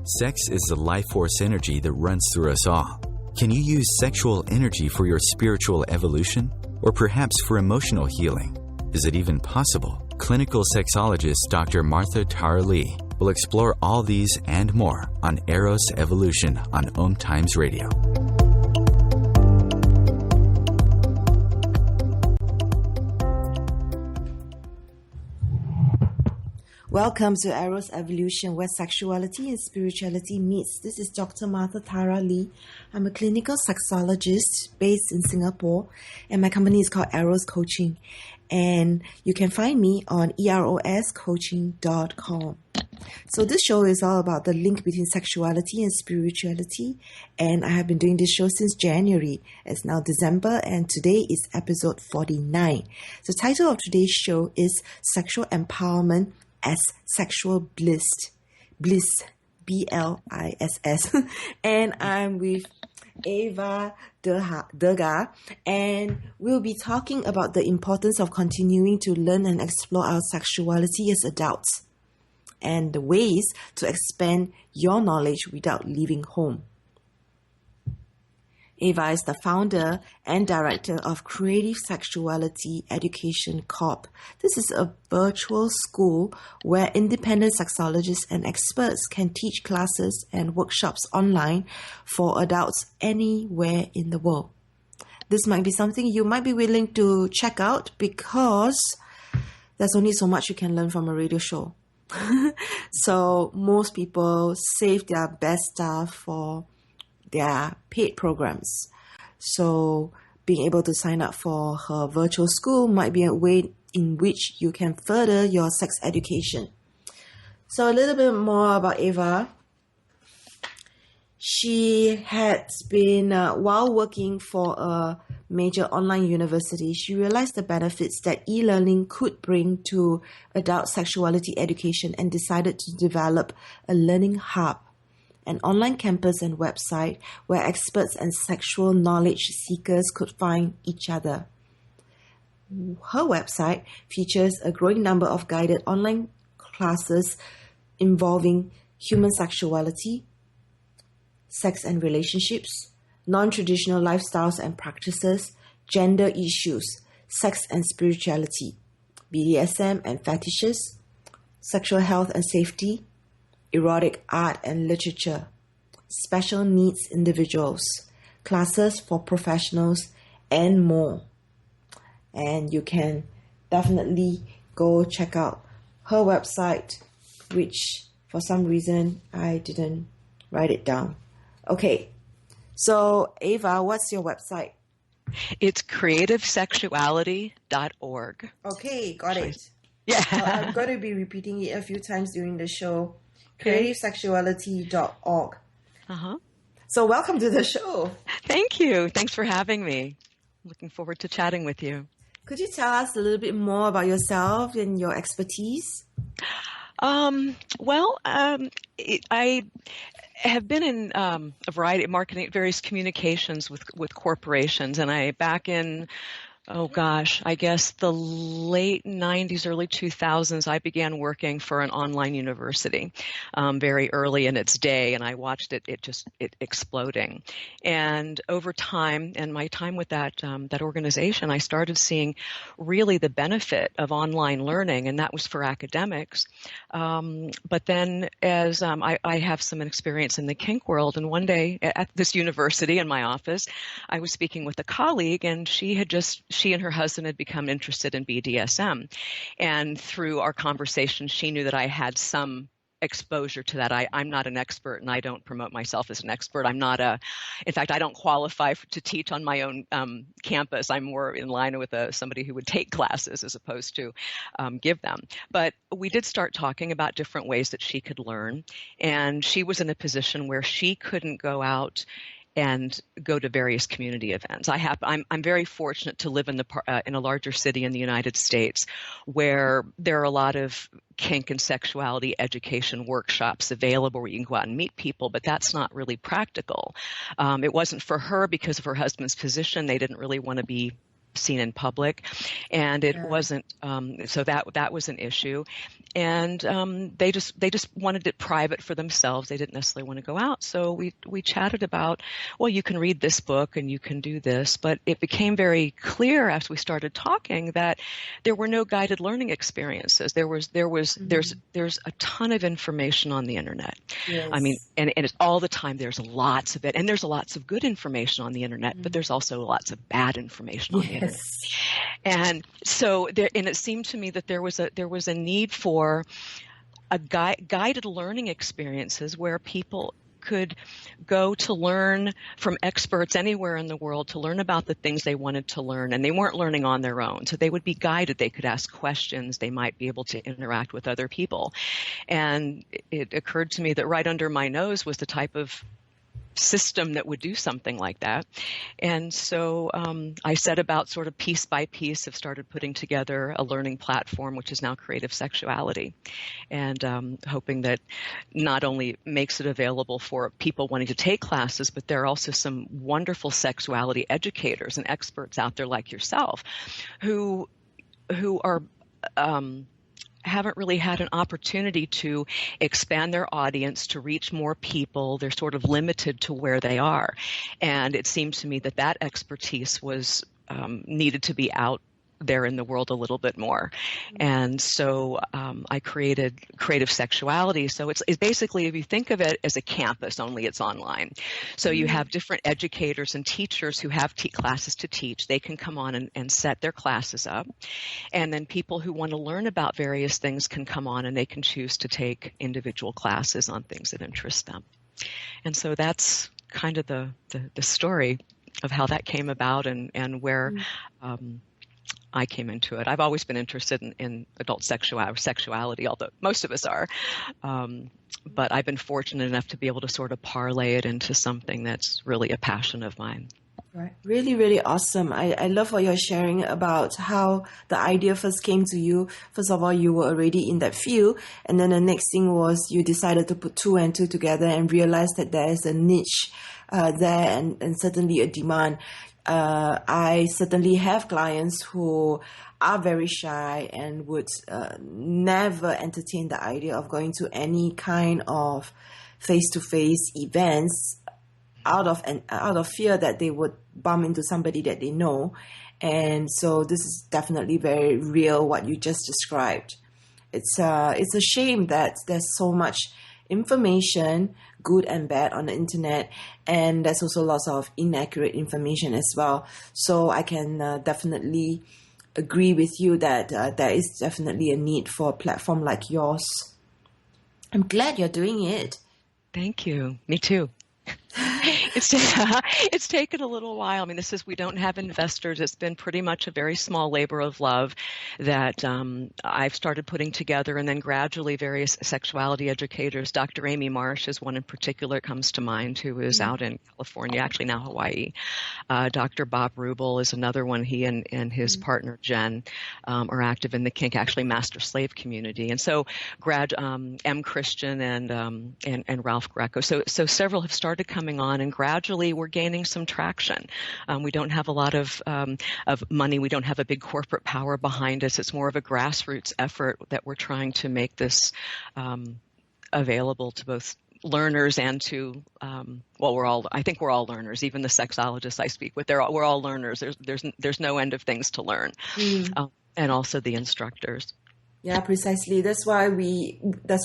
Sex is the life force energy that runs through us all. Can you use sexual energy for your spiritual evolution? Or perhaps for emotional healing? Is it even possible? Clinical sexologist Dr. Martha Tara Lee will explore all these and more on Eros Evolution on Om Times Radio. Welcome to Eros Evolution, where sexuality and spirituality meets. This is Dr. Martha Tara Lee. I'm a clinical sexologist based in Singapore, and my company is called Eros Coaching. And you can find me on eroscoaching.com. So this show is all about the link between sexuality and spirituality, and I have been doing this show since January. It's now December, and today is episode 49. The title of today's show is Sexual Empowerment as Sexual Bliss, B-L-I-S-S. And I'm with Ava Durga, and we'll be talking about the importance of continuing to learn and explore our sexuality as adults, and the ways to expand your knowledge without leaving home. Ava is the founder and director of Creative Sexuality Education Corp. This is a virtual school where independent sexologists and experts can teach classes and workshops online for adults anywhere in the world. This might be something you might be willing to check out because there's only so much you can learn from a radio show. So most people save their best stuff for their paid programs. So being able to sign up for her virtual school might be a way in which you can further your sex education. So a little bit more about Ava. She has been, while working for a major online university, she realized the benefits that e-learning could bring to adult sexuality education and decided to develop a learning hub, an online campus and website where experts and sexual knowledge seekers could find each other. Her website features a growing number of guided online classes involving human sexuality, sex and relationships, non-traditional lifestyles and practices, gender issues, sex and spirituality, BDSM and fetishes, sexual health and safety, erotic art and literature, special needs individuals, classes for professionals, and more. And you can definitely go check out her website, which for some reason I didn't write it down. Okay, so Ava, what's your website? It's creativesexuality.org. Okay, got it. Yeah. I'm going to be repeating it a few times during the show. creativesexuality.org. Uh-huh. So welcome to the show. Thank you. Thanks for having me. Looking forward to chatting with you. Could you tell us a little bit more about yourself and your expertise? I have been in a variety of marketing, various communications with corporations, and back in I guess the late 90s, early 2000s, I began working for an online university very early in its day, and I watched it exploding. And over time, and my time with that organization, I started seeing really the benefit of online learning, and that was for academics. But then as I have some experience in the kink world, and one day at this university in my office, I was speaking with a colleague, and she and her husband had become interested in BDSM. And through our conversation, she knew that I had some exposure to that. I'm not an expert, and I don't promote myself as an expert. In fact, I don't qualify to teach on my own campus. I'm more in line with somebody who would take classes as opposed to give them. But we did start talking about different ways that she could learn. And she was in a position where she couldn't go out and go to various community events. I'm very fortunate to live in a larger city in the United States where there are a lot of kink and sexuality education workshops available where you can go out and meet people, but that's not really practical. It wasn't for her because of her husband's position. They didn't really want to be seen in public, and it wasn't. So that was an issue, and they just wanted it private for themselves. They didn't necessarily want to go out. So we chatted about, well, you can read this book and you can do this, but it became very clear as we started talking that there were no guided learning experiences. There's a ton of information on the internet. Yes. I mean, and it's all the time. There's lots of it, and there's lots of good information on the internet, but there's also lots of bad information on the internet. And so and it seemed to me that there was a need for a guided learning experiences where people could go to learn from experts anywhere in the world to learn about the things they wanted to learn, and they weren't learning on their own. So they would be guided. They could ask questions. They might be able to interact with other people. And it occurred to me that right under my nose was the type of system that would do something like that. And so I set about sort of piece by piece have started putting together a learning platform, which is now Creative Sexuality, and hoping that not only makes it available for people wanting to take classes, but there are also some wonderful sexuality educators and experts out there like yourself who are haven't really had an opportunity to expand their audience, to reach more people. They're sort of limited to where they are. And it seemed to me that expertise was needed to be out there in the world a little bit more. And so I created Creative Sexuality. So it's basically, if you think of it as a campus, only it's online. So you have different educators and teachers who have classes to teach. They can come on and set their classes up. And then people who want to learn about various things can come on and they can choose to take individual classes on things that interest them. And so that's kind of the story of how that came about and where I came into it. I've always been interested in adult sexuality, although most of us are. But I've been fortunate enough to be able to sort of parlay it into something that's really a passion of mine. Right. Really, really awesome. I love what you're sharing about how the idea first came to you. First of all, you were already in that field. And then the next thing was you decided to put two and two together and realized that there is a niche there and certainly a demand. I certainly have clients who are very shy and would never entertain the idea of going to any kind of face-to-face events out of fear that they would bump into somebody that they know. And so this is definitely very real, what you just described. It's a shame that there's so much information, good and bad, on the internet, and there's also lots of inaccurate information as well. So I can definitely agree with you that there is definitely a need for a platform like yours. I'm glad you're doing it. Thank you. Me too. It's taken a little while. I mean, we don't have investors. It's been pretty much a very small labor of love that I've started putting together, and then gradually various sexuality educators. Dr. Amy Marsh is one in particular comes to mind, who is out in California, actually now Hawaii. Dr. Bob Rubel is another one. He and his partner Jen are active in the kink, actually master-slave community. And so M. Christian and Ralph Greco. So several have started coming on, and gradually we're gaining some traction. We don't have a lot of money. We don't have a big corporate power behind us. It's more of a grassroots effort that we're trying to make this available to both learners and to I think we're all learners. Even the sexologists I speak with, we're all learners. There's no end of things to learn, and also the instructors. Yeah, precisely. That's why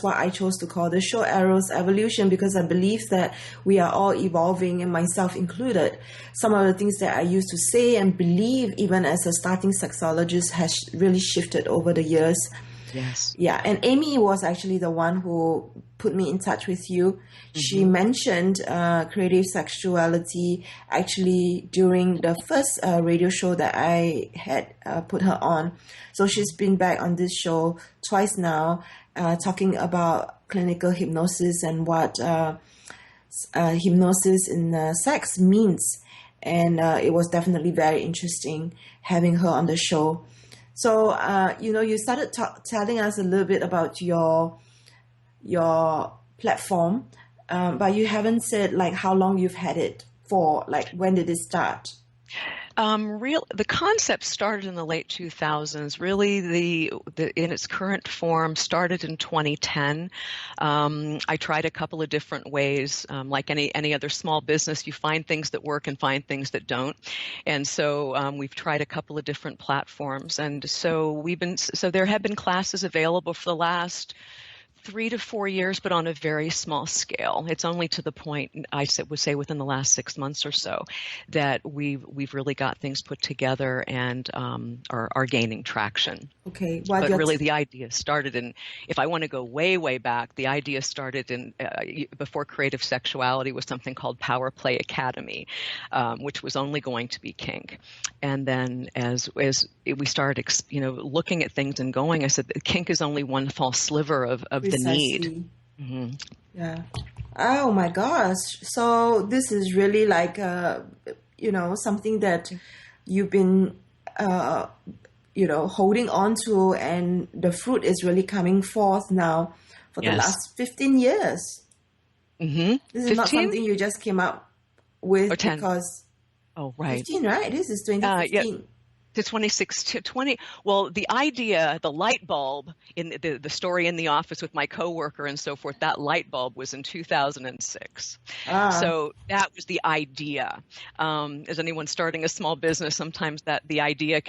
I chose to call the show Eros Evolution, because I believe that we are all evolving, and myself included. Some of the things that I used to say and believe, even as a starting sexologist, has really shifted over the years. Yes. Yeah, and Amy was actually the one who put me in touch with you. Mm-hmm. She mentioned Creative Sexuality actually during the first radio show that I had put her on. So she's been back on this show twice now, talking about clinical hypnosis and what hypnosis in sex means. And it was definitely very interesting having her on the show. So, you started telling us a little bit about your platform, but you haven't said like how long you've had it for, like when did it start? The concept started in the late 2000s. Really, the in its current form started in 2010. I tried a couple of different ways. Like any other small business, you find things that work and find things that don't. And so we've tried a couple of different platforms. And so there have been classes available for the last 3 to 4 years, but on a very small scale. It's only to the point, would say within the last 6 months or so, that we've really got things put together and are gaining traction. Okay. But really the idea started if I want to go way, way back, the idea started before Creative Sexuality was something called Power Play Academy, which was only going to be kink. And then as we started, looking at things and going, I said, kink is only one small sliver of the need. Mm-hmm. Yeah. Oh my gosh. So this is really like, something that you've been, holding on to, and the fruit is really coming forth now for the last 15 years. Mm-hmm. This is 15? Not something you just came up with or 10. Because... Oh, right. 15, right? This is 2015. Yeah. To 20. Well, the idea, the light bulb in the story in the office with my coworker and so forth, that light bulb was in 2006. So that was the idea. As anyone starting a small business, sometimes the idea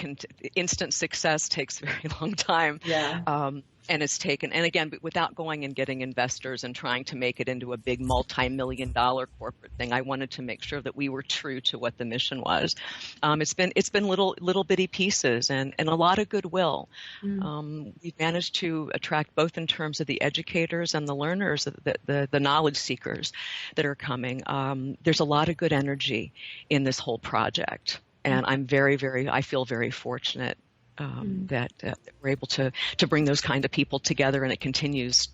instant success takes a very long time. Yeah. And it's taken, and again, without going and getting investors and trying to make it into a big multi-million-dollar corporate thing, I wanted to make sure that we were true to what the mission was. It's been little bitty pieces and a lot of goodwill. We've managed to attract, both in terms of the educators and the learners, the knowledge seekers that are coming. There's a lot of good energy in this whole project, and I'm I feel very fortunate that we're able to bring those kind of people together, and it continues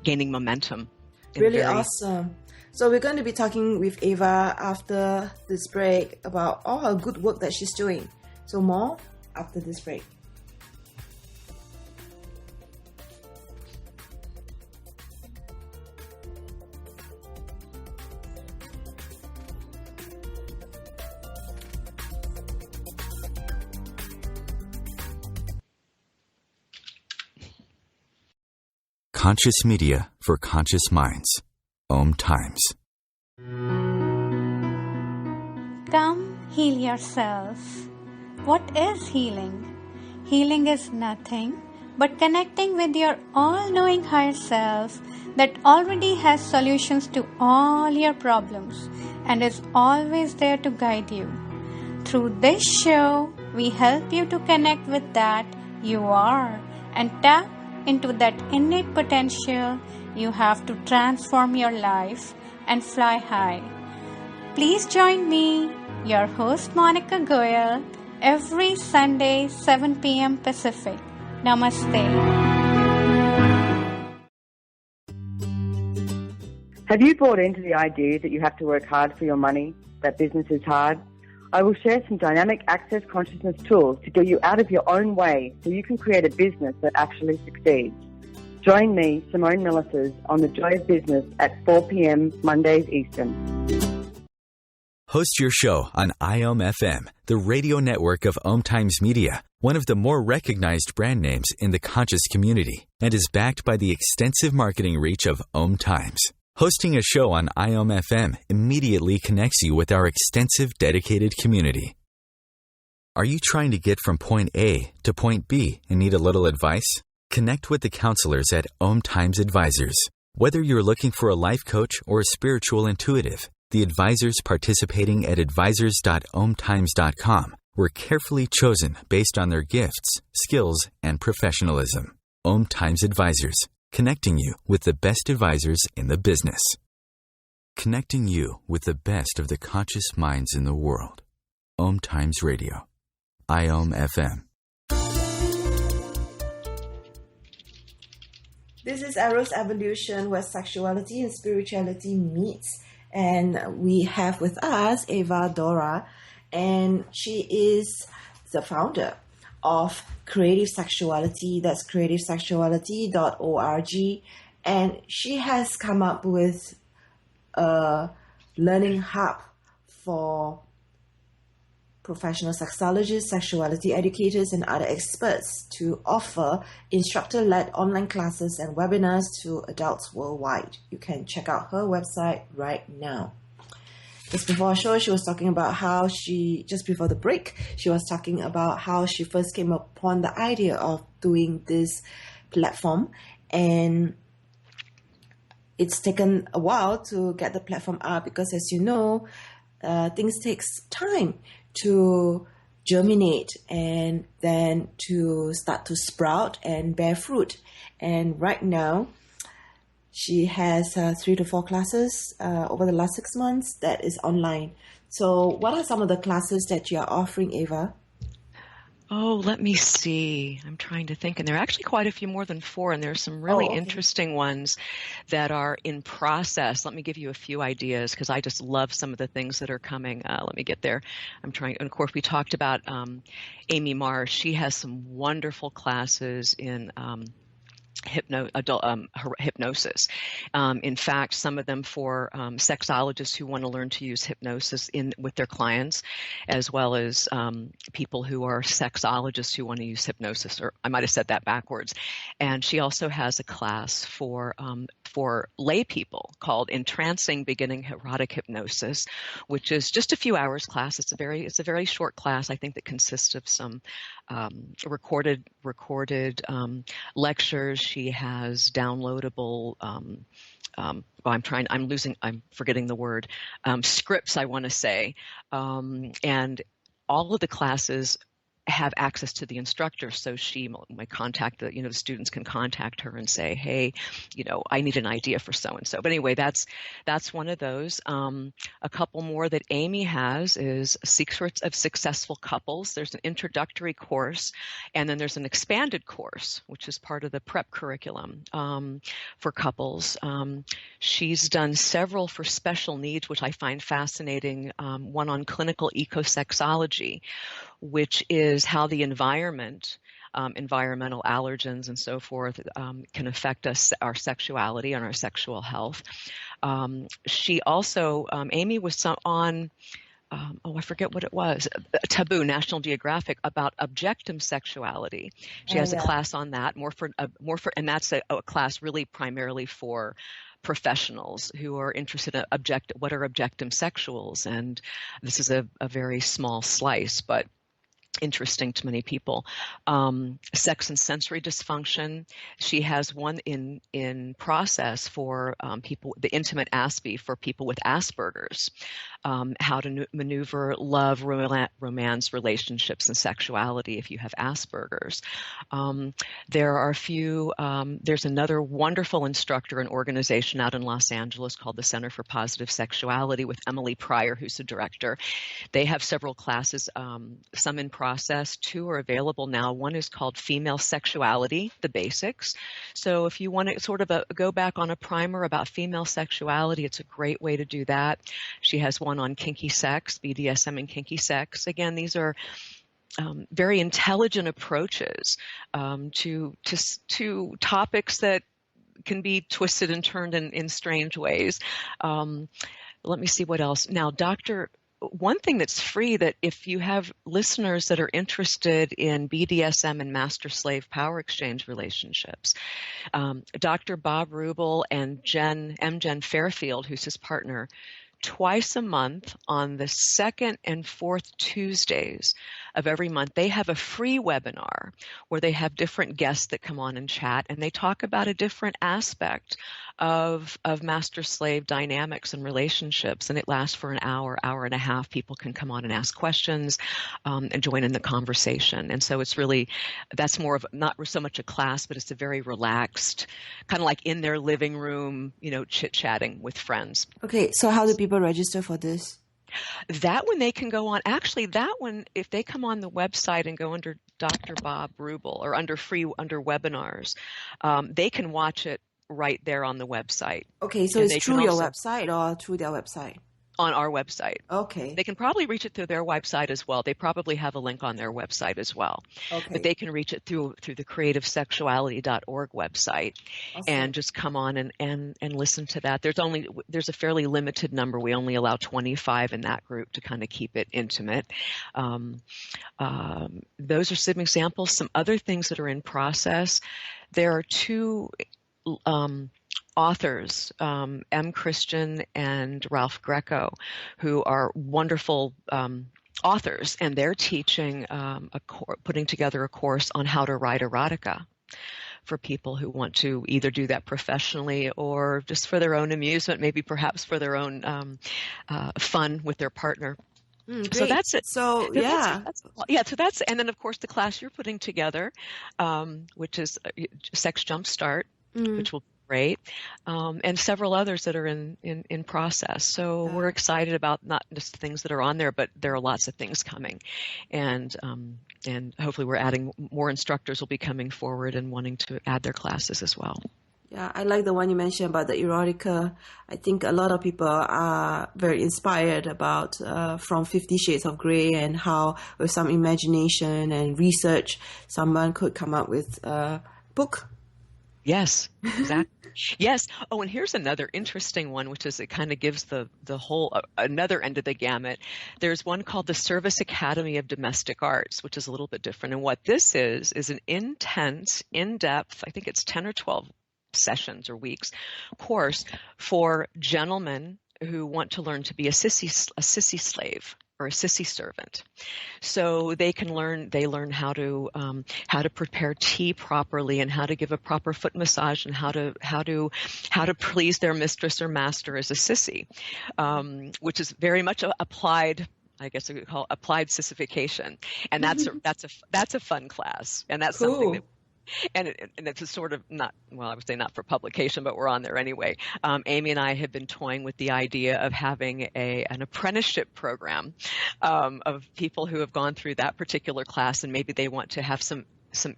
gaining momentum. Really awesome. So we're going to be talking with Ava after this break about all her good work that she's doing. So more after this break. Conscious media for conscious minds. Om Times. Come heal yourself. What is healing? Healing is nothing but connecting with your all-knowing higher self that already has solutions to all your problems and is always there to guide you. Through this show, we help you to connect with that you are and tap into that innate potential you have to transform your life and fly high. Please join me, your host Monica Goyal, every Sunday 7 p.m. Pacific. Namaste. Have you bought into the idea that you have to work hard for your money, that business is hard? I will share some dynamic access consciousness tools to get you out of your own way so you can create a business that actually succeeds. Join me, Simone Millisers, on The Joy of Business at 4 p.m. Mondays Eastern. Host your show on IOM FM, the radio network of Om Times Media, one of the more recognized brand names in the conscious community, and is backed by the extensive marketing reach of Om Times. Hosting a show on IOM FM immediately connects you with our extensive dedicated community. Are you trying to get from point A to point B and need a little advice? Connect with the counselors at Om Times Advisors. Whether you're looking for a life coach or a spiritual intuitive, the advisors participating at advisors.omtimes.com were carefully chosen based on their gifts, skills, and professionalism. Om Times Advisors, connecting you with the best advisors in the business. Connecting you with the best of the conscious minds in the world. Om Times Radio. IOM FM. This is Eros Evolution, where sexuality and spirituality meets. And we have with us Ava Durga, and she is the founder of Creative Sexuality. That's creativesexuality.org. And she has come up with a learning hub for professional sexologists, sexuality educators, and other experts to offer instructor-led online classes and webinars to adults worldwide. You can check out her website right now. Just before our show, she was talking about how just before the break, she was talking about how she first came upon the idea of doing this platform, and it's taken a while to get the platform out because, as you know, things takes time to germinate and then to start to sprout and bear fruit. And right now, she has 3 to 4 classes over the last 6 months that is online. So what are some of the classes that you are offering, Ava? Oh, let me see. I'm trying to think. And there are actually quite a few, more than 4, and there are some really interesting ones that are in process. Let me give you a few ideas because I just love some of the things that are coming. Let me get there. I'm trying. And of course, we talked about Amy Marr. She has some wonderful classes in hypnosis. In fact, some of them for sexologists who want to learn to use hypnosis with their clients, as well as people who are sexologists who want to use hypnosis, or I might have said that backwards. And she also has a class for lay people called Entrancing Beginning Erotic Hypnosis, which is just a few hours class. It's a very short class, I think, that consists of some recorded lectures. She has downloadable, I'm forgetting the word, scripts, I want to say. And all of the classes have access to the instructor. So she might contact the students can contact her and say, hey, I need an idea for so-and-so. But anyway, that's one of those. A couple more that Amy has is Secrets of Successful Couples. There's an introductory course, and then there's an expanded course, which is part of the prep curriculum for couples. She's done several for special needs, which I find fascinating. One on clinical ecosexology, which is how the environment, environmental allergens and so forth, can affect our sexuality and our sexual health. She also, Amy was on, I forget what it was, Taboo, National Geographic, about objectum sexuality. She has a class on that, and that's a class really primarily for professionals who are interested in what are objectum sexuals, and this is a very small slice, but interesting to many people. Sex and sensory dysfunction. She has one in process for people, the intimate ASPE for people with Asperger's, how to maneuver love, romance, relationships, and sexuality if you have Asperger's. There are a few, there's another wonderful instructor and organization out in Los Angeles called the Center for Positive Sexuality with Emily Pryor, who's the director. They have several classes, some in process. 2 are available now. One is called Female Sexuality, the Basics. So if you want to sort of go back on a primer about female sexuality, it's a great way to do that. She has one on kinky sex, BDSM and kinky sex. Again, these are very intelligent approaches to topics that can be twisted and turned in strange ways. Let me see what else. Now, one thing that's free, that if you have listeners that are interested in BDSM and master-slave power exchange relationships, Dr. Bob Rubel and Jen Fairfield, who's his partner, twice a month on the 2nd and 4th Tuesdays of every month, they have a free webinar where they have different guests that come on and chat, and they talk about a different aspect of master-slave dynamics and relationships, and it lasts for an hour and a half. People can come on and ask questions and join in the conversation. And so it's really, that's more of not so much a class, but it's a very relaxed, kind of like in their living room, chit-chatting with friends. Okay, so how do people register for this? That one they can go on. Actually, that one, if they come on the website and go under Dr. Bob Rubel or under webinars, they can watch it right there on the website. Okay, so and it's through your website or through their website? on our website. Okay. They can probably reach it through their website as well. They probably have a link on their website as well. Okay. But they can reach it through the creativesexuality.org website. Awesome. And just come on and listen to that. There's a fairly limited number. We only allow 25 in that group to kind of keep it intimate. Those are some examples. Some other things that are in process. There are two authors, M. Christian and Ralph Greco, who are wonderful authors, and they're teaching putting together a course on how to write erotica for people who want to either do that professionally or just for their own amusement, maybe perhaps for their own fun with their partner. So that's it. So and then of course the class you're putting together, which is Sex Jumpstart, which will be great, and several others that are in process. So we're excited about not just the things that are on there, but there are lots of things coming, and hopefully we're adding more instructors will be coming forward and wanting to add their classes as well. Yeah, I like the one you mentioned about the erotica. I think a lot of people are very inspired about from 50 Shades of Grey, and how with some imagination and research, someone could come up with a book. Yes, exactly. Yes. Oh, and here's another interesting one, which is it kind of gives the whole another end of the gamut. There's one called the Service Academy of Domestic Arts, which is a little bit different. And what this is an intense, in-depth, I think it's 10 or 12 sessions or weeks course for gentlemen who want to learn to be a sissy slave or a sissy servant. So they learn how to prepare tea properly, and how to give a proper foot massage, and how to please their mistress or master as a sissy, which is very much applied. I guess we could call applied sissification, and that's a fun class, and that's cool. something that. And it's a sort of I would say not for publication, but we're on there anyway. Amy and I have been toying with the idea of having an apprenticeship program of people who have gone through that particular class, and maybe they want to have some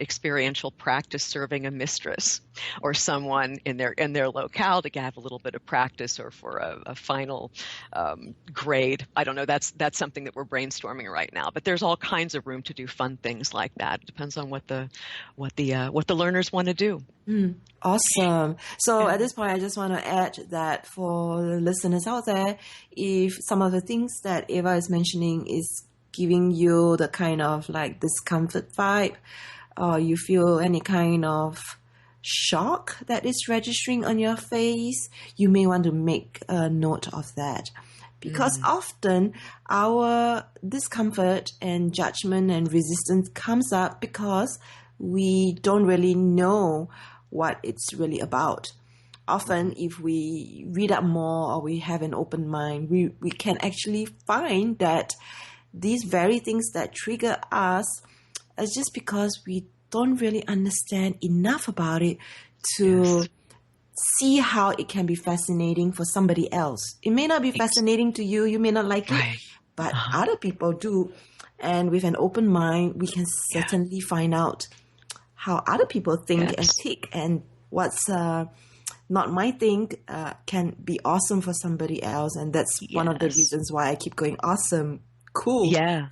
experiential practice serving a mistress or someone in their locale to have a little bit of practice, or for a final grade. I don't know. That's something that we're brainstorming right now. But there's all kinds of room to do fun things like that. It depends on what the learners want to do. Awesome. So at this point, I just want to add that for the listeners out there, if some of the things that Ava is mentioning is giving you the kind of like discomfort vibe, or you feel any kind of shock that is registering on your face, you may want to make a note of that. Because often our discomfort and judgment and resistance comes up because we don't really know what it's really about. Often if we read up more, or we have an open mind, we can actually find that these very things that trigger us is just because we don't really understand enough about it to see how it can be fascinating for somebody else. It may not be fascinating to you, you may not like it, but other people do. And with an open mind, we can certainly find out how other people think and tick, and what's not my thing can be awesome for somebody else. And that's one of the reasons why I keep going, awesome. Cool. Yeah,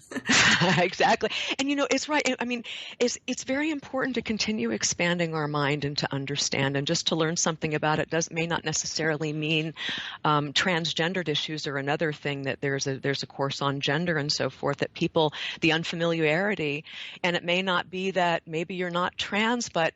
exactly. And it's right. I mean, it's very important to continue expanding our mind and to understand, and just to learn something about it may not necessarily mean transgendered issues are another thing. That there's a course on gender and so forth, that the unfamiliarity, and it may not be that maybe you're not trans, but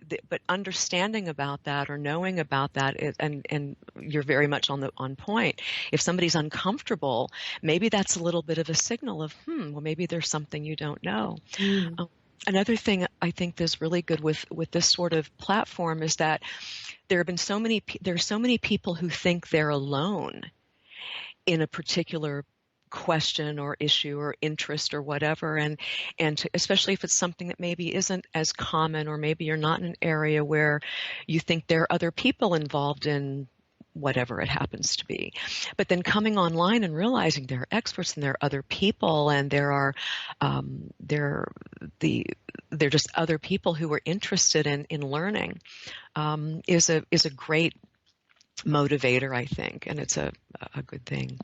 understanding about that or knowing about that and you're very much on point. If somebody's uncomfortable, maybe that's a little bit of a signal of, well, maybe there's something you don't know. Another thing I think is really good with this sort of platform is that there are so many people who think they're alone in a particular question or issue or interest or whatever, and especially if it's something that maybe isn't as common, or maybe you're not in an area where you think there are other people involved in whatever it happens to be. But then coming online and realizing there are experts and there are other people, and they're just other people who are interested in learning, is a great motivator, I think, and it's a good thing.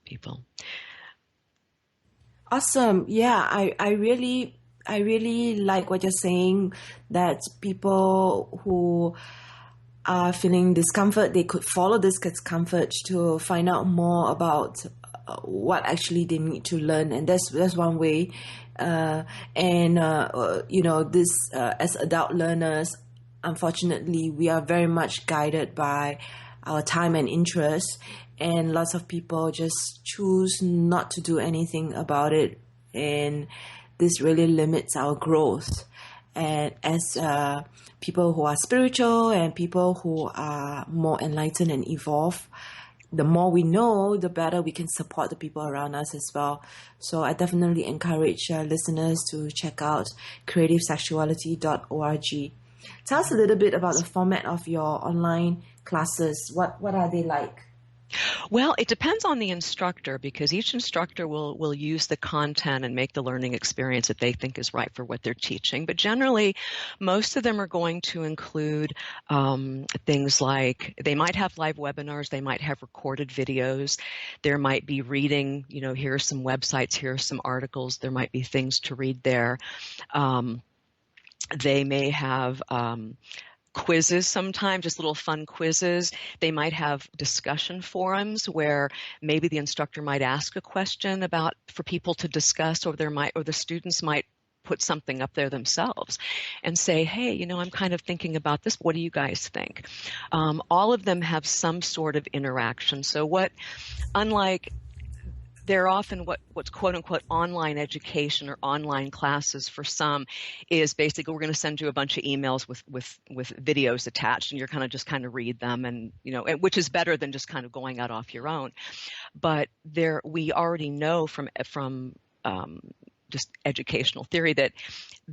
people. Awesome. Yeah, I really like what you're saying, that people who are feeling discomfort, they could follow this discomfort to find out more about what actually they need to learn, and that's one way. This as adult learners, unfortunately, we are very much guided by our time and interest, and lots of people just choose not to do anything about it, and this really limits our growth. And as people who are spiritual and people who are more enlightened and evolved, the more we know, the better we can support the people around us as well. So I definitely encourage listeners to check out creativesexuality.org. Tell us a little bit about the format of your online classes. What are they like? Well, it depends on the instructor, because each instructor will use the content and make the learning experience that they think is right for what they're teaching. But generally, most of them are going to include things like, they might have live webinars, they might have recorded videos, there might be reading, here are some websites, here are some articles, there might be things to read there. They may have quizzes sometimes, just little fun quizzes. They might have discussion forums where maybe the instructor might ask a question for people to discuss, or the students might put something up there themselves and say, hey, I'm kind of thinking about this. What do you guys think? All of them have some sort of interaction. So unlike they're often what's quote unquote online education or online classes for some is basically, we're going to send you a bunch of emails with videos attached, and you're kind of read them, and which is better than just kind of going out off your own. But we already know from just educational theory that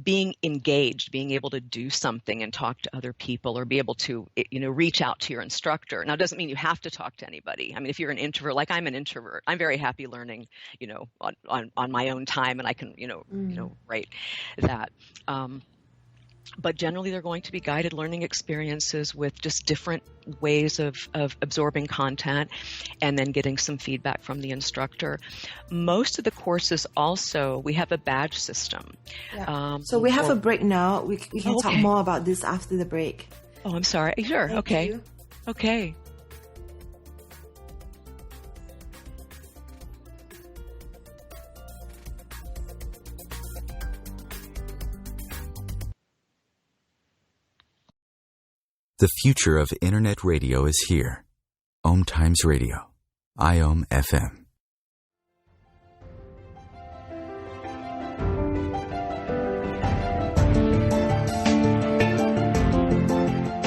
being engaged, being able to do something and talk to other people, or be able to, reach out to your instructor. Now, it doesn't mean you have to talk to anybody. I mean, if you're an introvert, like I'm an introvert, I'm very happy learning, on my own time, and I can, write that. But generally, they're going to be guided learning experiences with just different ways of absorbing content, and then getting some feedback from the instructor. Most of the courses also, we have a badge system. Yeah. So we have a break now. We can talk more about this after the break. Oh, I'm sorry. Sure. Thank you. Okay. The future of Internet radio is here. Om Times Radio. IOM FM.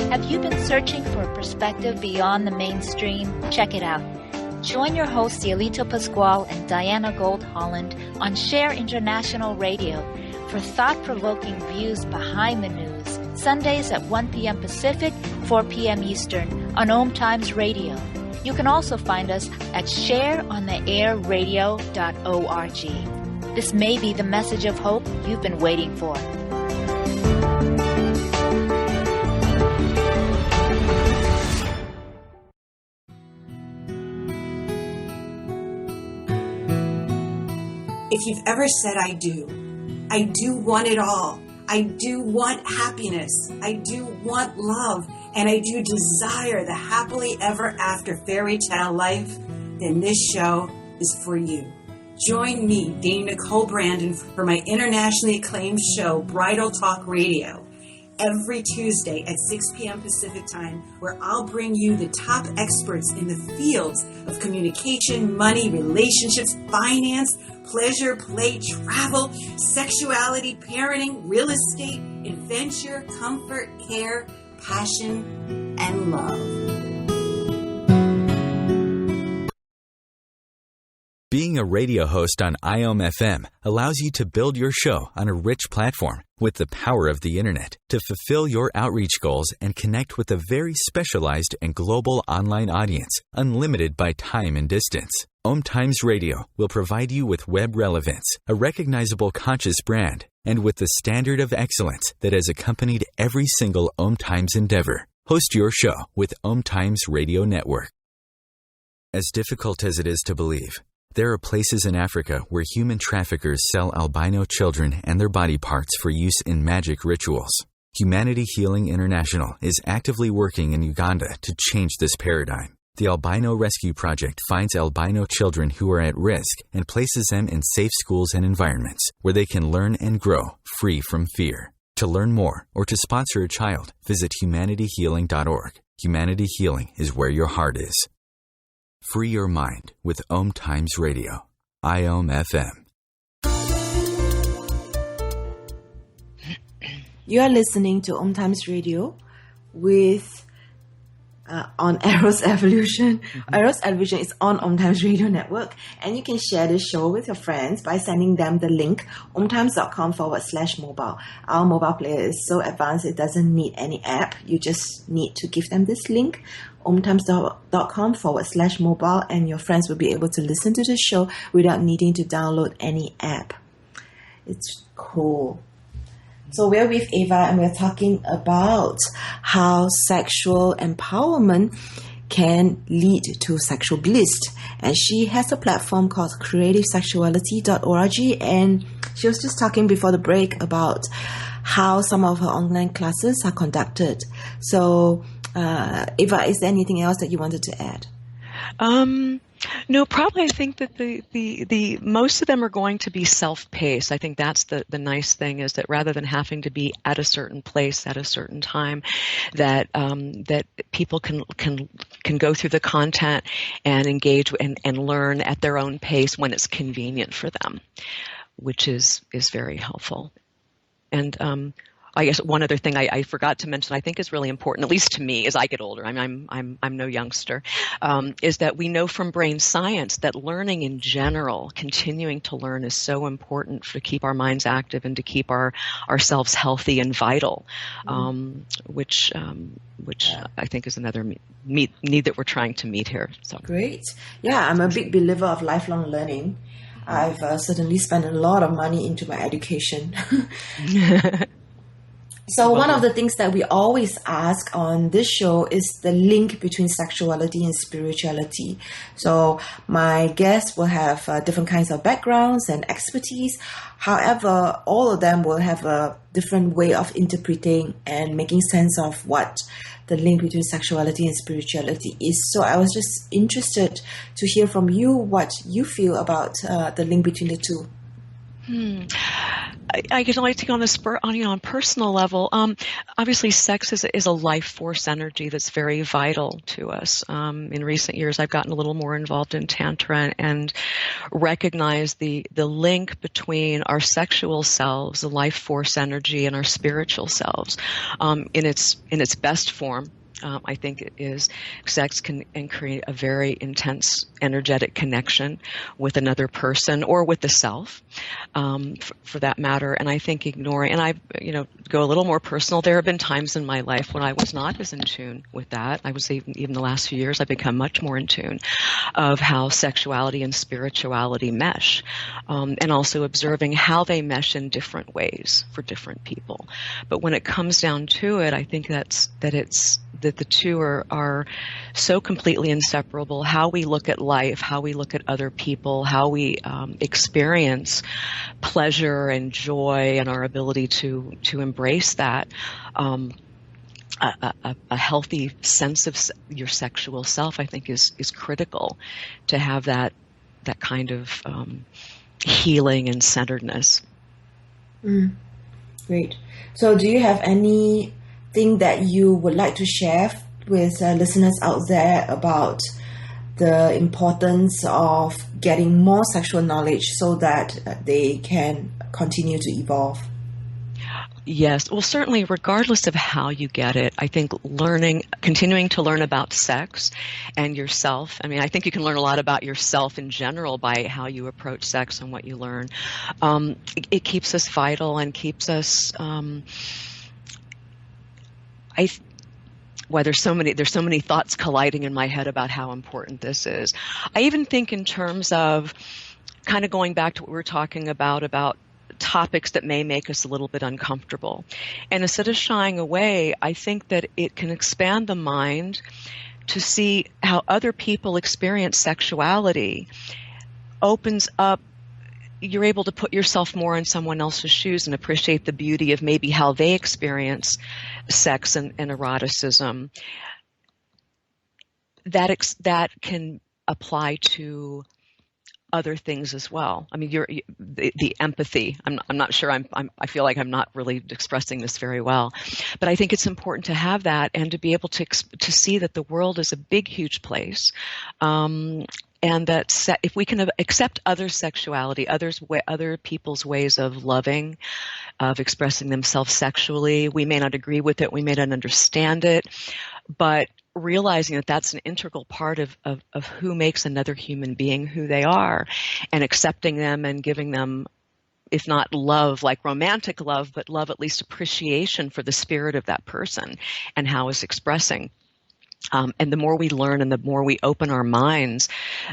Have you been searching for a perspective beyond the mainstream? Check it out. Join your hosts Yelito Pascual and Diana Gold Holland on Share International Radio for thought-provoking views behind the news. Sundays at 1 p.m. Pacific, 4 p.m. Eastern on Om Times Radio. You can also find us at shareontheairradio.org. This may be the message of hope you've been waiting for. If you've ever said, I do want it all. I do want happiness. I do want love. And I do desire the happily ever after fairy tale life, then this show is for you. Join me, Dana Nicole Brandon, for my internationally acclaimed show, Bridal Talk Radio, every Tuesday at 6 p.m. Pacific Time, where I'll bring you the top experts in the fields of communication, money, relationships, finance, pleasure, play, travel, sexuality, parenting, real estate, adventure, comfort, care, passion, and love. Being a radio host on IOM FM allows you to build your show on a rich platform with the power of the Internet to fulfill your outreach goals and connect with a very specialized and global online audience, unlimited by time and distance. Om Times Radio will provide you with web relevance, a recognizable conscious brand, and with the standard of excellence that has accompanied every single Om Times endeavor. Host your show with Om Times Radio Network. As difficult as it is to believe, There are places in Africa where human traffickers sell albino children and their body parts for use in magic rituals. Humanity Healing International is actively working in Uganda to change this paradigm. The Albino Rescue Project finds albino children who are at risk and places them in safe schools and environments where they can learn and grow free from fear. To learn more or to sponsor a child, visit humanityhealing.org. Humanity Healing is where your heart is. Free your mind with Om Times Radio. IOM FM. You are listening to Om Times Radio with on Eros Evolution. Eros Evolution is on Om Times Radio Network, and you can share this show with your friends by sending them the link omtimes.com/mobile. Our mobile player is so advanced it doesn't need any app. You just need to give them this link, omtimes.com/mobile, and your friends will be able to listen to the show without needing to download any app. It's cool. So we're with Ava, and we're talking about how sexual empowerment can lead to sexual bliss. And she has a platform called Creative Sexuality.org, and she was just talking before the break about how some of her online classes are conducted. So, Ava, is there anything else that you wanted to add? No, probably I think that the most of them are going to be self-paced. I think that's the nice thing, is that rather than having to be at a certain place at a certain time, that that people can go through the content and engage and learn at their own pace when it's convenient for them, which is very helpful. And I guess one other thing I forgot to mention, I think is really important, at least to me as I get older, I'm no youngster, is that we know from brain science that learning in general, continuing to learn, is so important to keep our minds active and to keep ourselves healthy and vital, which I think is another need that we're trying to meet here. So Great. Yeah, I'm a big believer of lifelong learning. I've certainly spent a lot of money into my education. So one of the things that we always ask on this show is the link between sexuality and spirituality. So my guests will have different kinds of backgrounds and expertise. However, all of them will have a different way of interpreting and making sense of what the link between sexuality and spirituality is. So I was just interested to hear from you what you feel about the link between the two. I can only take on the spur on a personal level. Obviously, sex is a life force energy that's very vital to us. In recent years, I've gotten a little more involved in Tantra and recognized the link between our sexual selves, the life force energy, and our spiritual selves in its best form. I think it is sex can create a very intense energetic connection with another person or with the self, for that matter. And I think ignoring, and I go a little more personal. There have been times in my life when I was not as in tune with that. I was even the last few years, I've become much more in tune of how sexuality and spirituality mesh, and also observing how they mesh in different ways for different people. But when it comes down to it, I think that the two are so completely inseparable. How we look at life, how we look at other people, how we experience pleasure and joy, and our ability to embrace that. A healthy sense of your sexual self, I think, is critical to have that kind of healing and centeredness. Great. So do you have anything that you would like to share with listeners out there about the importance of getting more sexual knowledge so that they can continue to evolve? Yes. Well, certainly, regardless of how you get it, I think continuing to learn about sex and yourself. I mean, I think you can learn a lot about yourself in general by how you approach sex and what you learn. It keeps us vital and keeps us, there's so many thoughts colliding in my head about how important this is. I even think in terms of kind of going back to what we were talking about topics that may make us a little bit uncomfortable. And instead of shying away, I think that it can expand the mind to see how other people experience sexuality opens up, you're able to put yourself more in someone else's shoes and appreciate the beauty of maybe how they experience sex and eroticism. That can apply to other things as well. I mean, the empathy. I'm not sure. I feel like I'm not really expressing this very well, but I think it's important to have that and to be able to see that the world is a big, huge place, and that if we can accept other sexuality, other people's ways of loving, of expressing themselves sexually, we may not agree with it, we may not understand it, but realizing that that's an integral part of who makes another human being who they are, and accepting them and giving them, if not love, like romantic love, but love, at least appreciation for the spirit of that person and how it's expressing. And the more we learn and the more we open our minds,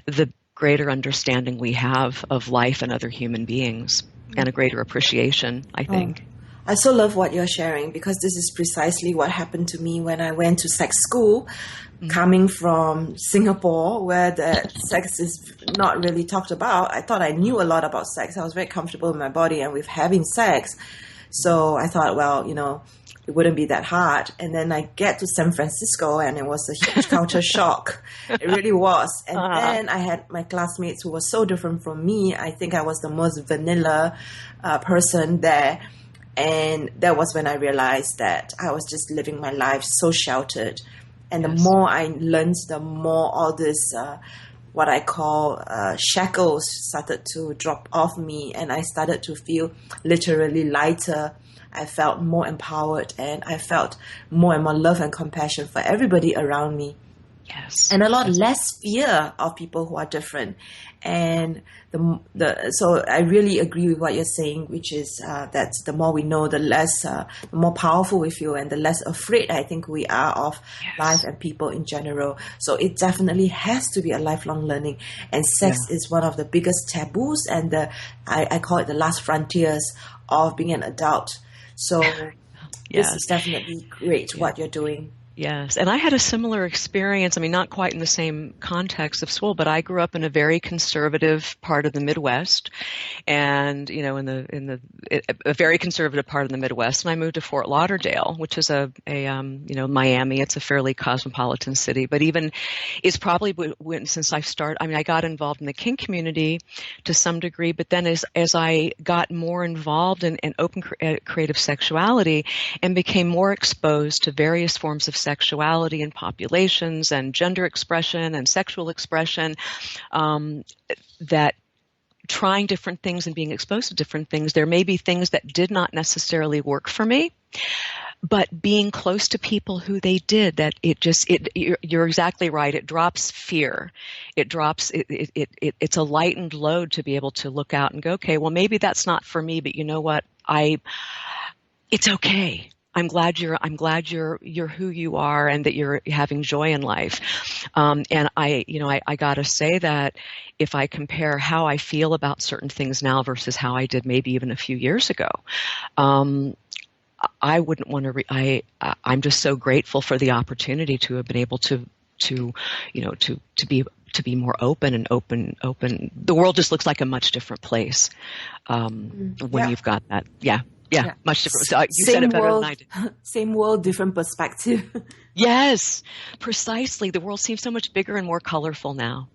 the greater understanding we have of life and other human beings, and a greater appreciation, I think. I so love what you're sharing, because this is precisely what happened to me when I went to sex school, coming from Singapore, where the sex is not really talked about. I thought I knew a lot about sex. I was very comfortable in my body and with having sex. So I thought, well, it wouldn't be that hard. And then I get to San Francisco and it was a huge culture shock. It really was. And then I had my classmates who were so different from me. I think I was the most vanilla person there. And that was when I realized that I was just living my life so sheltered. And the more I learned, the more all this, what I call shackles started to drop off me. And I started to feel literally lighter. I felt more empowered, and I felt more and more love and compassion for everybody around me. Yes. And a lot less fear of people who are different. And so I really agree with what you're saying, which is that the more we know, the more powerful we feel, and the less afraid I think we are of life and people in general. So it definitely has to be a lifelong learning. And sex is one of the biggest taboos, and I call it the last frontiers of being an adult. So this is definitely great what you're doing. Yes. And I had a similar experience. I mean, not quite in the same context of school, but I grew up in a very conservative part of the Midwest, and, in a very conservative part of the Midwest. And I moved to Fort Lauderdale, which is Miami. It's a fairly cosmopolitan city, but even it's probably since I got involved in the kink community to some degree, but then as I got more involved in open creative sexuality and became more exposed to various forms of sexuality and populations and gender expression and sexual expression, that trying different things and being exposed to different things, there may be things that did not necessarily work for me, but being close to people who they did, that you're exactly right. It drops fear. It's a lightened load to be able to look out and go, okay, well, maybe that's not for me, but you know what? It's okay. I'm glad you're who you are, and that you're having joy in life. And I gotta say that if I compare how I feel about certain things now versus how I did maybe even a few years ago, I wouldn't want to. I'm just so grateful for the opportunity to have been able to be more open and open. The world just looks like a much different place when you've got that. Yeah, much different. So you said it better than I did. Same world, different perspective. Yes, precisely. The world seems so much bigger and more colorful now.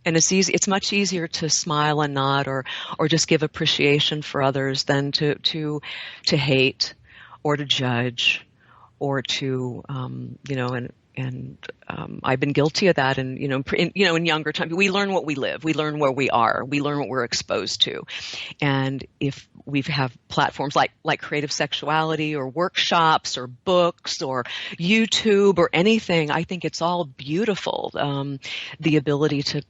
And it's much easier to smile and nod or just give appreciation for others than to hate or to judge or to I've been guilty of that. And in younger times, we learn what we live, we learn where we are, we learn what we're exposed to. And if we have platforms like Creative Sexuality or workshops or books or YouTube or anything, I think it's all beautiful. The ability to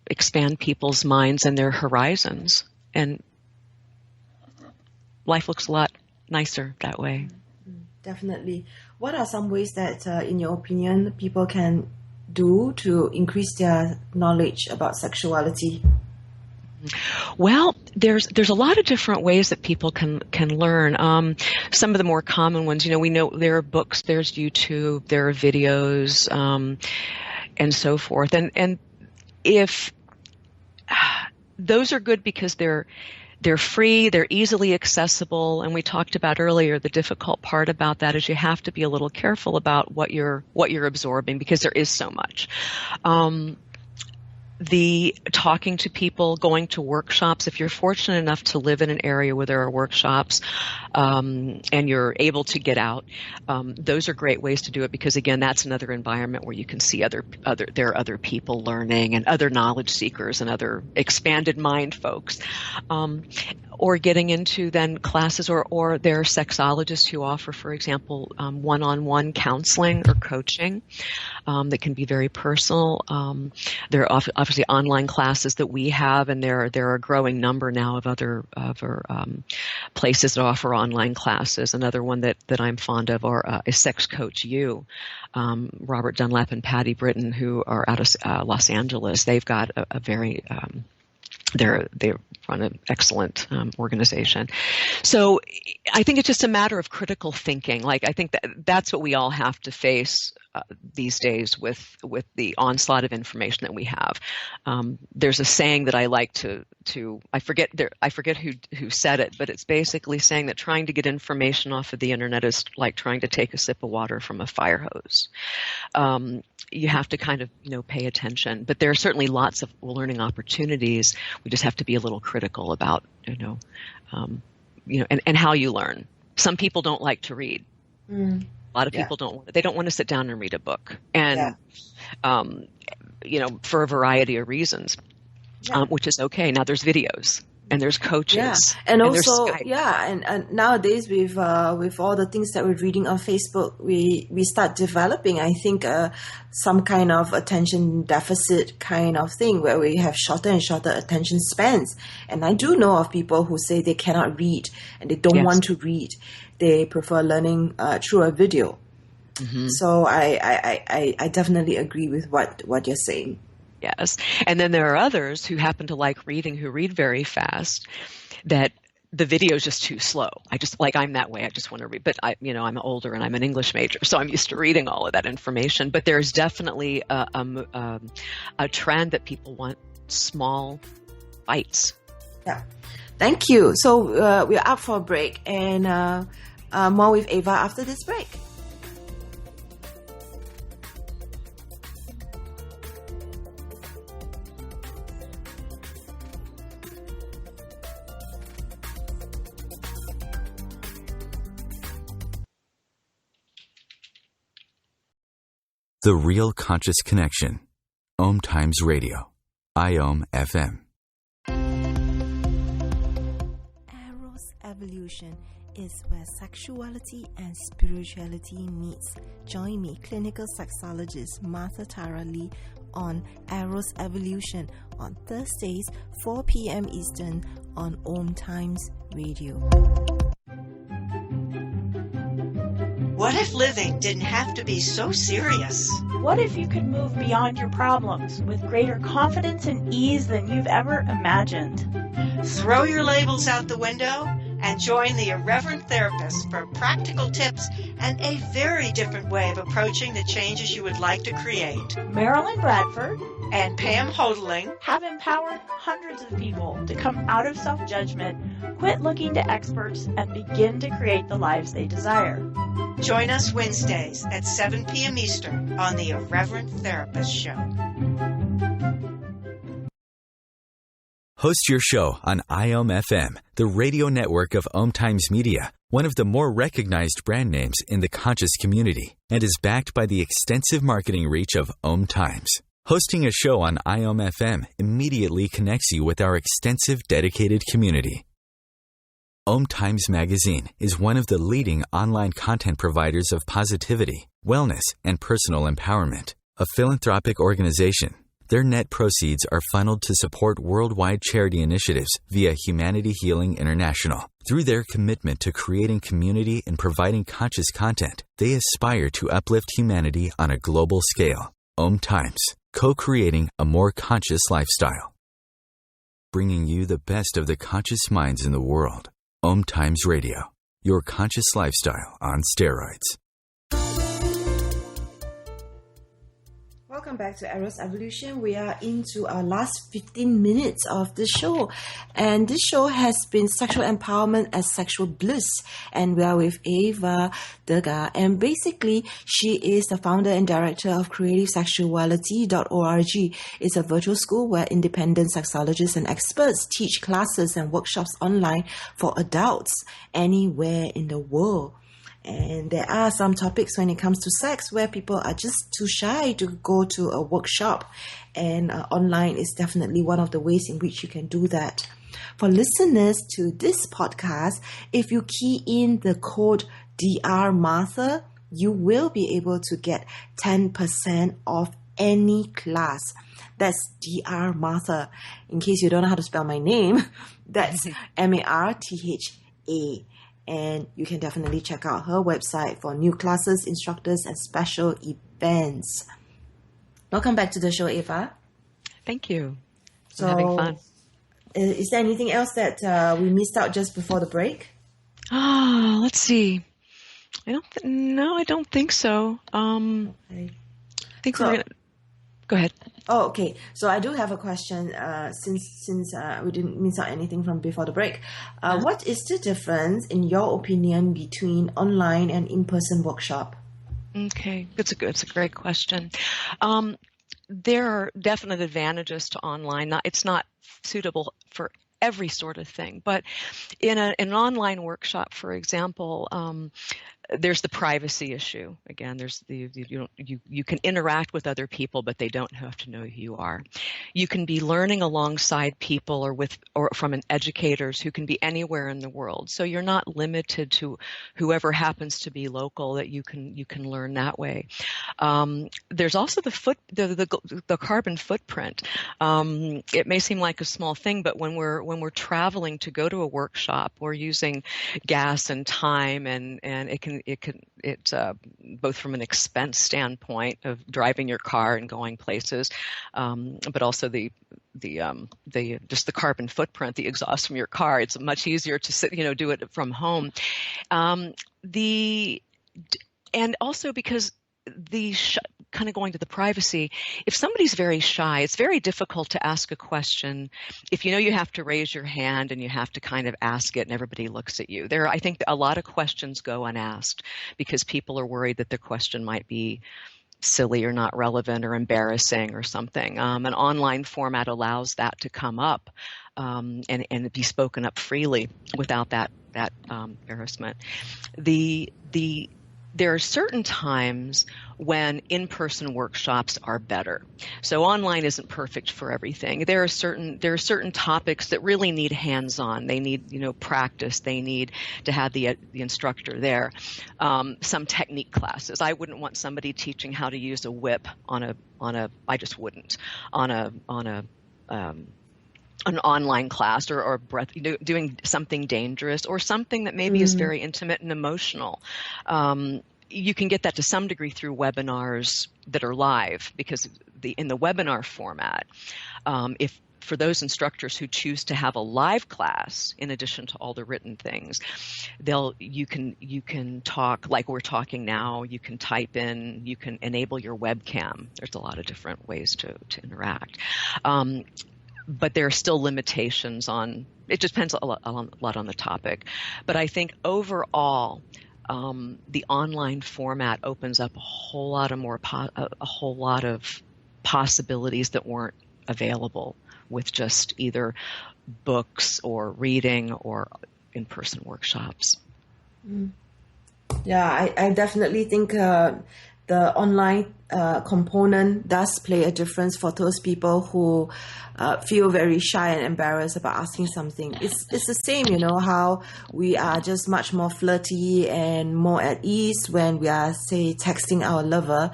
expand people's minds and their horizons, and life looks a lot nicer that way. Definitely. What are some ways that, in your opinion, people can do to increase their knowledge about sexuality? Well, there's a lot of different ways that people can learn. Some of the more common ones, we know there are books, there's YouTube, there are videos, and so forth. And if those are good because they're free, they're easily accessible, and we talked about earlier the difficult part about that is you have to be a little careful about what you're absorbing because there is so much. The talking to people, going to workshops, if you're fortunate enough to live in an area where there are workshops, and you're able to get out, those are great ways to do it because again, that's another environment where you can see there are other people learning and other knowledge seekers and other expanded mind folks. Or getting into then classes or there are sexologists who offer, for example, one-on-one counseling or coaching that can be very personal. There are obviously online classes that we have, and there are a growing number now of other places that offer online classes. Another one that I'm fond of is Sex Coach U. Robert Dunlap and Patty Britton, who are out of Los Angeles. They've got a very they run an excellent organization. So I think it's just a matter of critical thinking. Like I think that's what we all have to face these days with the onslaught of information that we have. There's a saying that I like to I forget who said it, but it's basically saying that trying to get information off of the internet is like trying to take a sip of water from a fire hose. You have to kind of, pay attention, but there are certainly lots of learning opportunities. We just have to be a little critical about, and how you learn. Some people don't like to read. A lot of people don't want to sit down and read a book, and for a variety of reasons, which is okay. Now there's videos. And there's coaches. And also, and nowadays with all the things that we're reading on Facebook, we start developing, I think, some kind of attention deficit kind of thing where we have shorter and shorter attention spans. And I do know of people who say they cannot read and they don't want to read. They prefer learning through a video. Mm-hmm. So I definitely agree with what you're saying. Yes. And then there are others who happen to like reading, who read very fast, that the video is just too slow. I'm that way. I just want to read. But I'm older and I'm an English major, so I'm used to reading all of that information. But there's definitely a trend that people want small bites. Yeah. Thank you. So we're up for a break, and more with Ava after this break. The Real Conscious Connection. Om Times Radio. IOM FM. Eros Evolution is where sexuality and spirituality meets. Join me, clinical sexologist Martha Tara Lee, on Eros Evolution on Thursdays, 4 p.m. Eastern on Om Times Radio. What if living didn't have to be so serious? What if you could move beyond your problems with greater confidence and ease than you've ever imagined? Throw your labels out the window and join the Irreverent Therapist for practical tips and a very different way of approaching the changes you would like to create. Marilyn Bradford and Pam Hodling have empowered hundreds of people to come out of self-judgment, quit looking to experts, and begin to create the lives they desire. Join us Wednesdays at 7 p.m. Eastern on the Irreverent Therapist Show. Host your show on IOM FM, the radio network of Om Times Media, one of the more recognized brand names in the conscious community, and is backed by the extensive marketing reach of Om Times. Hosting a show on IOM FM immediately connects you with our extensive dedicated community. Om Times Magazine is one of the leading online content providers of positivity, wellness, and personal empowerment. A philanthropic organization, their net proceeds are funneled to support worldwide charity initiatives via Humanity Healing International. Through their commitment to creating community and providing conscious content, they aspire to uplift humanity on a global scale. Om Times, co-creating a more conscious lifestyle. Bringing you the best of the conscious minds in the world. Om Times Radio, your conscious lifestyle on steroids. Welcome back to Eros Evolution. We are into our last 15 minutes of the show. And this show has been Sexual Empowerment as Sexual Bliss. And we are with Ava Durga. And basically, she is the founder and director of Creative Sexuality.org. It's a virtual school where independent sexologists and experts teach classes and workshops online for adults anywhere in the world. And there are some topics when it comes to sex where people are just too shy to go to a workshop. And online is definitely one of the ways in which you can do that. For listeners to this podcast, if you key in the code DR Martha, you will be able to get 10% off any class. That's DR Martha. In case you don't know how to spell my name, that's MARTHA. And you can definitely check out her website for new classes, instructors, and special events. Welcome back to the show, Ava. Thank you. So, I'm having fun. Is there anything else that we missed out just before the break? Let's see. I don't think so. Okay. I think we're gonna go ahead. Oh, okay. So I do have a question. Since we didn't miss out anything from before the break, what is the difference, in your opinion, between online and in-person workshop? Okay, it's a great question. There are definite advantages to online. It's not suitable for every sort of thing, but in an online workshop, for example, there's the privacy issue. Again, there's you can interact with other people, but they don't have to know who you are. You can be learning alongside people or from educators who can be anywhere in the world. So you're not limited to whoever happens to be local, that you can learn that way. There's also the carbon footprint. It may seem like a small thing, but when we're traveling to go to a workshop, we're using gas and time, and it's both from an expense standpoint of driving your car and going places, but also the just the carbon footprint, the exhaust from your car. It's much easier to do it from home. And also because kind of going to the privacy, if somebody's very shy, it's very difficult to ask a question if you have to raise your hand and you have to kind of ask it and everybody looks at you. I think a lot of questions go unasked because people are worried that their question might be silly or not relevant or embarrassing or something. An online format allows that to come up and be spoken up freely without that embarrassment. There are certain times when in-person workshops are better. So online isn't perfect for everything. There are certain topics that really need hands-on. They need, practice. They need to have the instructor there. Some technique classes. I wouldn't want somebody teaching how to use a whip I just wouldn't on an online class or breath, doing something dangerous or something that maybe is very intimate and emotional. You can get that to some degree through webinars that are live, because in the webinar format, if for those instructors who choose to have a live class in addition to all the written things, you can talk like we're talking now. You can type in. You can enable your webcam. There's a lot of different ways to interact. But there are still limitations on, it just depends a lot on the topic. But I think overall, the online format opens up a whole lot of possibilities that weren't available with just either books or reading or in-person workshops. Yeah, I definitely think the online component does play a difference for those people who feel very shy and embarrassed about asking something. It's the same, how we are just much more flirty and more at ease when we are, say, texting our lover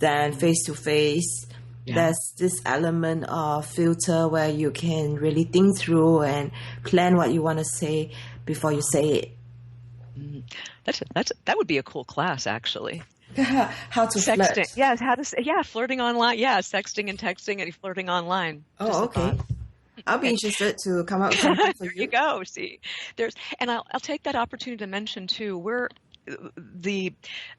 than face-to-face. Yeah. There's this element of filter where you can really think through and plan what you want to say before you say it. That would be a cool class, actually. How to sexting. flirt. Yeah, how to say, flirting online. Yeah, sexting and texting and flirting online. Oh, okay. I'll be interested to come up with something for you go. See, and I'll take that opportunity to mention too. the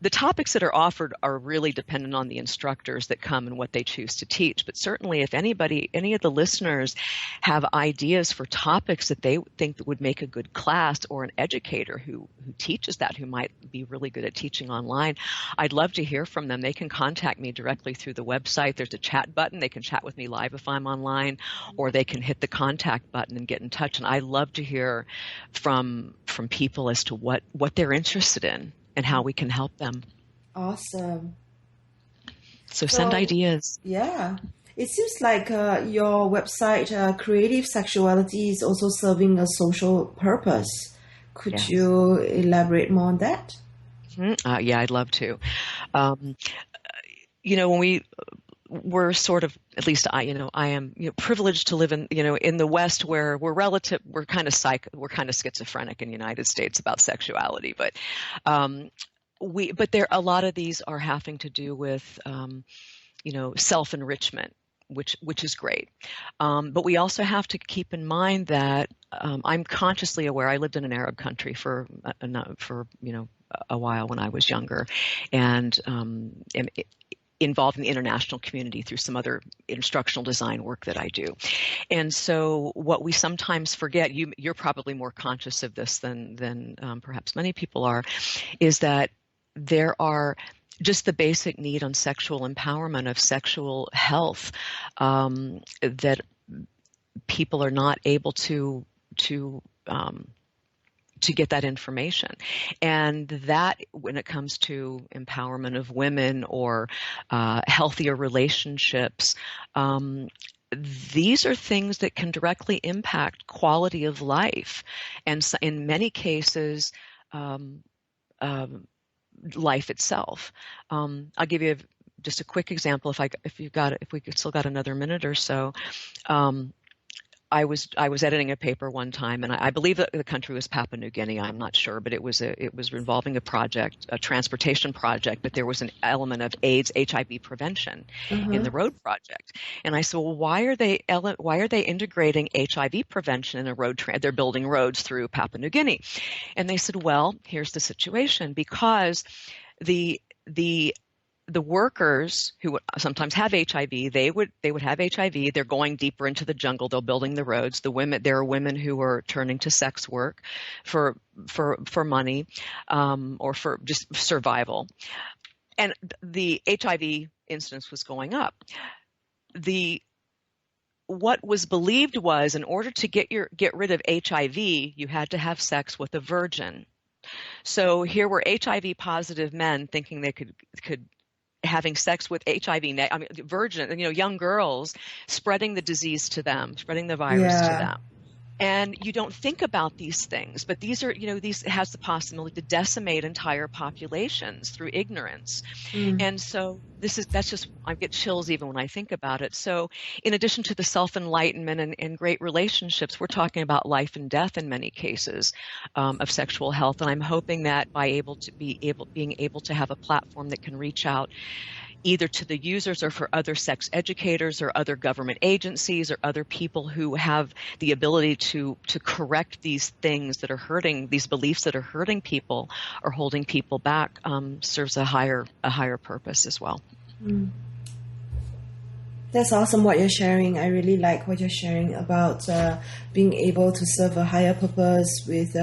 topics that are offered are really dependent on the instructors that come and what they choose to teach. But certainly if any of the listeners have ideas for topics that they think that would make a good class, or an educator who teaches that, who might be really good at teaching online, I'd love to hear from them. They can contact me directly through the website. There's a chat button. They can chat with me live if I'm online, or they can hit the contact button and get in touch. And I love to hear from people as to what they're interested in and how we can help them. Awesome. So send ideas. Yeah. It seems like your website, Creative Sexuality, is also serving a social purpose. Could you elaborate more on that? Yeah, I'd love to. When we're sort of, at least I am privileged to live in the West, where we're kind of schizophrenic in the United States about sexuality, but a lot of these are having to do with self-enrichment, which is great. But we also have to keep in mind that I'm consciously aware. I lived in an Arab country for a while when I was younger, and involved in the international community through some other instructional design work that I do. And so what we sometimes forget, you're probably more conscious of this than perhaps many people are, is that there are just the basic need on sexual empowerment, of sexual health, that people are not able to get that information. And that, when it comes to empowerment of women or healthier relationships, these are things that can directly impact quality of life, and so in many cases, life itself. I'll give you just a quick example. If we still got another minute or so. I was editing a paper one time, and I believe that the country was Papua New Guinea. I'm not sure, but it was involving a transportation project. But there was an element of AIDS, HIV prevention in the road project. And I said, well, why are they integrating HIV prevention in a road? They're building roads through Papua New Guinea, and they said, well, here's the situation, because the workers who sometimes have HIV, they would have HIV. They're going deeper into the jungle. They're building the roads. There are women who are turning to sex work for money, or for just survival. And the HIV incidence was going up. What was believed was, in order to get rid of HIV, you had to have sex with a virgin. So here were HIV positive men thinking they could having sex with virgin, young girls, spreading the disease to them, spreading the virus to them. And you don't think about these things, but these has the possibility to decimate entire populations through ignorance. And so I get chills even when I think about it. So in addition to the self-enlightenment and great relationships, we're talking about life and death in many cases, of sexual health. And I'm hoping that by being able to have a platform that can reach out either to the users or for other sex educators or other government agencies or other people who have the ability to correct these things that are hurting, these beliefs that are hurting people or holding people back, serves a higher purpose as well. That's awesome what you're sharing. I really like what you're sharing about being able to serve a higher purpose with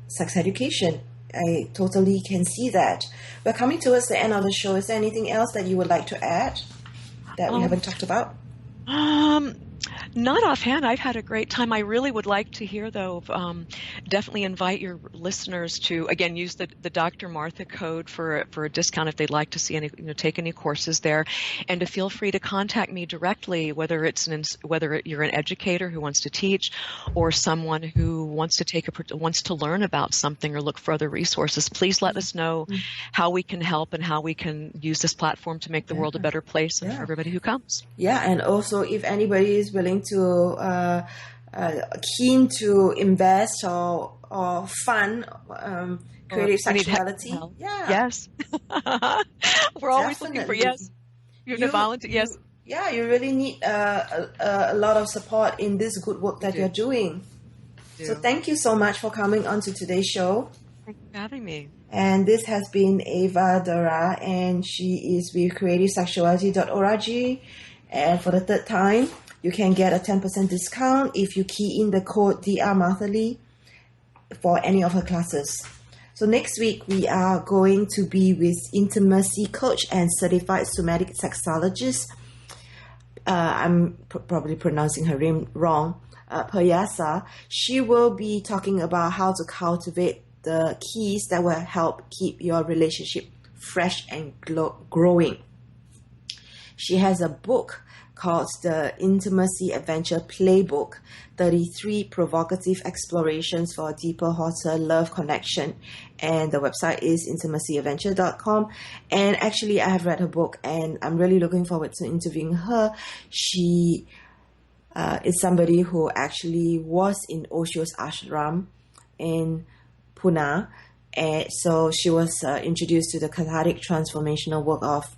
sex education. I totally can see that. We're coming towards the end of the show. Is there anything else that you would like to add that we haven't talked about? Not offhand. I've had a great time. I really would like to hear, though, definitely invite your listeners to, again, use the Dr. Martha code for a discount if they'd like to see take any courses there, and to feel free to contact me directly, whether you're an educator who wants to teach or someone who wants to learn about something or look for other resources. Please let us know how we can help and how we can use this platform to make the world a better place for everybody who comes. Yeah, and also if anybody is willing to keen to invest or fund creative sexuality, yes, we're always looking for you volunteer. Yes, you really need a lot of support in this good work that you're doing. So thank you so much for coming on to today's show. Thanks for having me. And this has been Ava Durga, and she is with creativesexuality.org. And for the third time, you can get a 10% discount if you key in the code DRMonthly for any of her classes. So next week, we are going to be with intimacy coach and certified somatic sexologist. I'm probably pronouncing her name wrong. Payasa. She will be talking about how to cultivate the keys that will help keep your relationship fresh and growing. She has a book called The Intimacy Adventure Playbook, 33 Provocative Explorations for a Deeper, Hotter Love Connection. And the website is intimacyadventure.com. And actually, I have read her book and I'm really looking forward to interviewing her. She is somebody who actually was in Osho's ashram in Pune. And so she was introduced to the cathartic transformational work of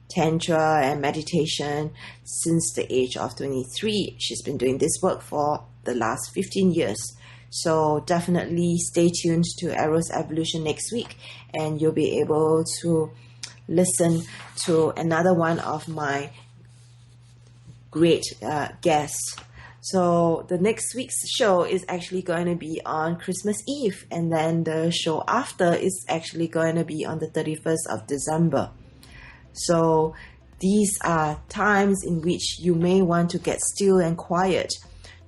Tantra and meditation since the age of 23. She's been doing this work for the last 15 years. So definitely stay tuned to Eros Evolution next week, and you'll be able to listen to another one of my great guests. So the next week's show is actually going to be on Christmas Eve, and then the show after is actually going to be on the 31st of December. So these are times in which you may want to get still and quiet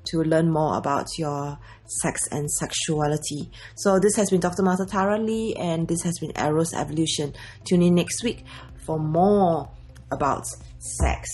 to learn more about your sex and sexuality. So this has been Dr. Martha Tara Lee, and this has been Eros Evolution. Tune in next week for more about sex.